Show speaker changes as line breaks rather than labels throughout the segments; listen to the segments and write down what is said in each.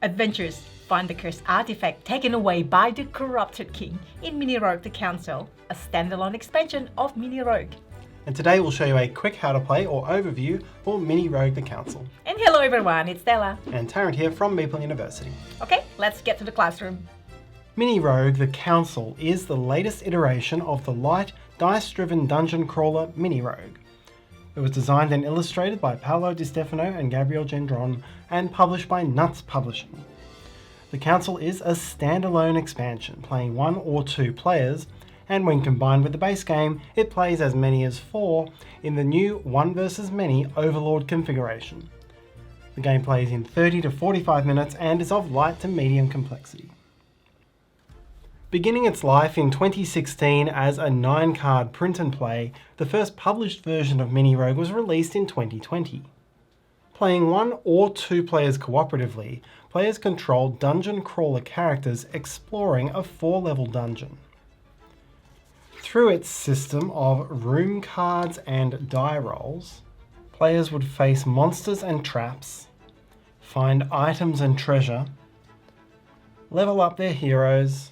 Adventurers find the cursed artifact taken away by the corrupted king in Mini Rogue the Council, a standalone expansion of Mini Rogue.
And today we'll show you a quick how to play or overview for Mini Rogue the Council.
And hello everyone, it's Stella.
And Tarrant here from Meeple University.
Okay, let's get to the classroom.
Mini Rogue the Council is the latest iteration of the light, dice-driven dungeon crawler Mini Rogue. It was designed and illustrated by Paolo Di Stefano and Gabriele Gendron and published by Nuts Publishing. The Council is a standalone expansion, playing 1 or 2 players, and when combined with the base game, it plays as many as 4 in the new 1 versus many Overlord configuration. The game plays in 30 to 45 minutes and is of light to medium complexity. Beginning its life in 2016 as a 9-card print and play, the first published version of Mini Rogue was released in 2020. Playing 1 or 2 players cooperatively, players control dungeon crawler characters exploring a 4-level dungeon. Through its system of room cards and die rolls, players would face monsters and traps, find items and treasure, level up their heroes,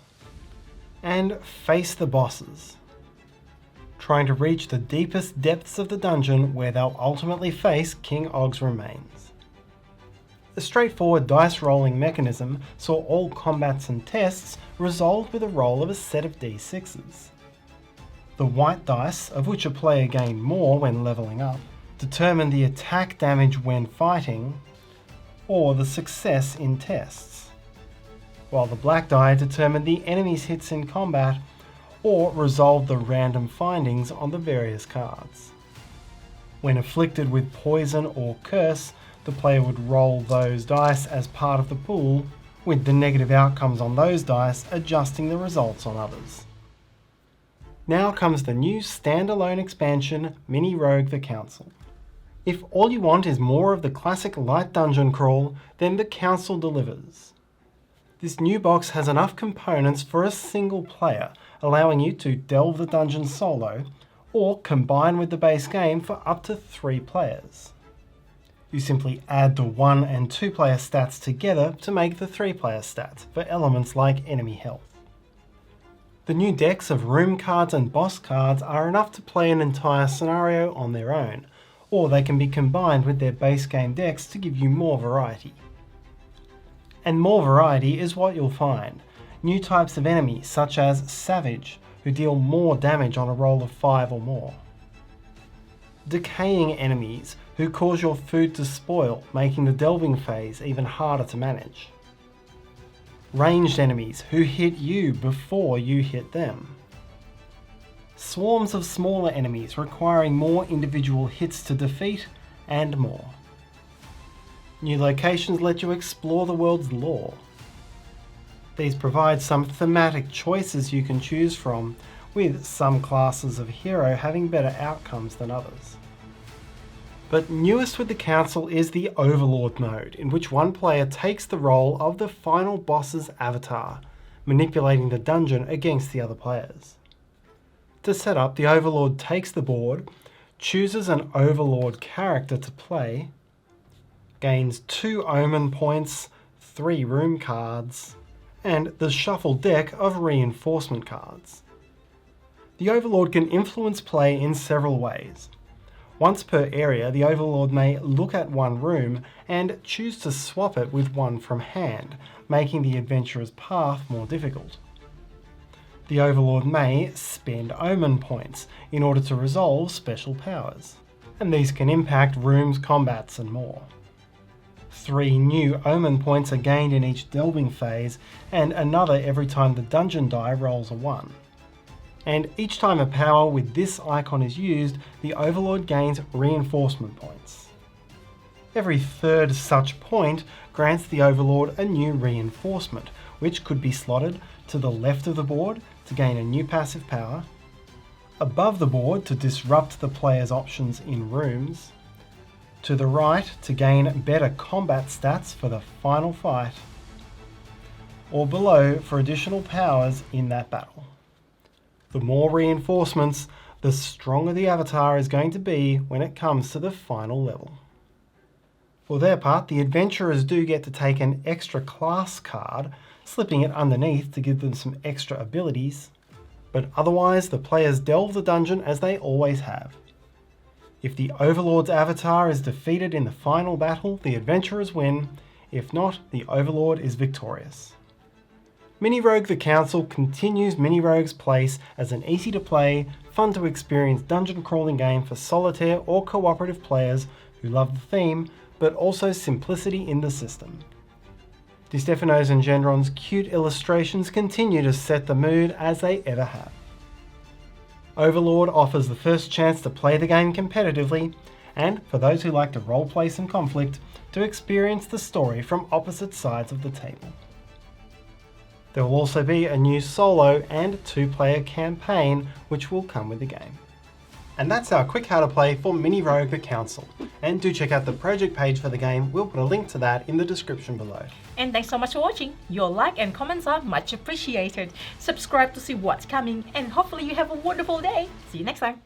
and face the bosses, trying to reach the deepest depths of the dungeon where they'll ultimately face King Og's remains. The straightforward dice rolling mechanism saw all combats and tests resolved with a roll of a set of d6s. The white dice, of which a player gained more when leveling up, determined the attack damage when fighting, or the success in tests, while the black die determined the enemy's hits in combat or resolved the random findings on the various cards. When afflicted with poison or curse, the player would roll those dice as part of the pool, with the negative outcomes on those dice adjusting the results on others. Now comes the new standalone expansion, Mini Rogue the Council. If all you want is more of the classic light dungeon crawl, then the Council delivers. This new box has enough components for a single player, allowing you to delve the dungeon solo, or combine with the base game for up to 3 players. You simply add the 1 and 2 player stats together to make the 3 player stats for elements like enemy health. The new decks of room cards and boss cards are enough to play an entire scenario on their own, or they can be combined with their base game decks to give you more variety. And more variety is what you'll find. New types of enemies such as Savage, who deal more damage on a roll of 5 or more. Decaying enemies, who cause your food to spoil, making the delving phase even harder to manage. Ranged enemies, who hit you before you hit them. Swarms of smaller enemies requiring more individual hits to defeat, and more. New locations let you explore the world's lore. These provide some thematic choices you can choose from, with some classes of hero having better outcomes than others. But newest with the Council is the Overlord mode, in which one player takes the role of the final boss's avatar, manipulating the dungeon against the other players. To set up, the Overlord takes the board, chooses an Overlord character to play, gains 2 omen points, 3 room cards, and the shuffled deck of reinforcement cards. The Overlord can influence play in several ways. Once per area, the Overlord may look at one room and choose to swap it with one from hand, making the adventurer's path more difficult. The Overlord may spend omen points in order to resolve special powers, and these can impact rooms, combats, and more. 3 new omen points are gained in each delving phase, and another every time the dungeon die rolls a 1. And each time a power with this icon is used, the Overlord gains reinforcement points. Every 3rd such point grants the Overlord a new reinforcement, which could be slotted to the left of the board to gain a new passive power, above the board to disrupt the player's options in rooms, to the right to gain better combat stats for the final fight, or below for additional powers in that battle. The more reinforcements, the stronger the avatar is going to be when it comes to the final level. For their part, the adventurers do get to take an extra class card, slipping it underneath to give them some extra abilities, but otherwise the players delve the dungeon as they always have. If the Overlord's avatar is defeated in the final battle, the adventurers win. If not, the Overlord is victorious. Mini Rogue the Council continues Mini Rogue's place as an easy to play, fun to experience dungeon crawling game for solitaire or cooperative players who love the theme, but also simplicity in the system. Di Stefano's and Gendron's cute illustrations continue to set the mood as they ever have. Overlord offers the first chance to play the game competitively, and for those who like to roleplay some conflict, to experience the story from opposite sides of the table. There will also be a new solo and 2-player campaign which will come with the game. And that's our quick how to play for Mini Rogue the Council. And do check out the project page for the game, we'll put a link to that in the description below.
And thanks so much for watching. Your like and comments are much appreciated. Subscribe to see what's coming, and hopefully you have a wonderful day. See you next time.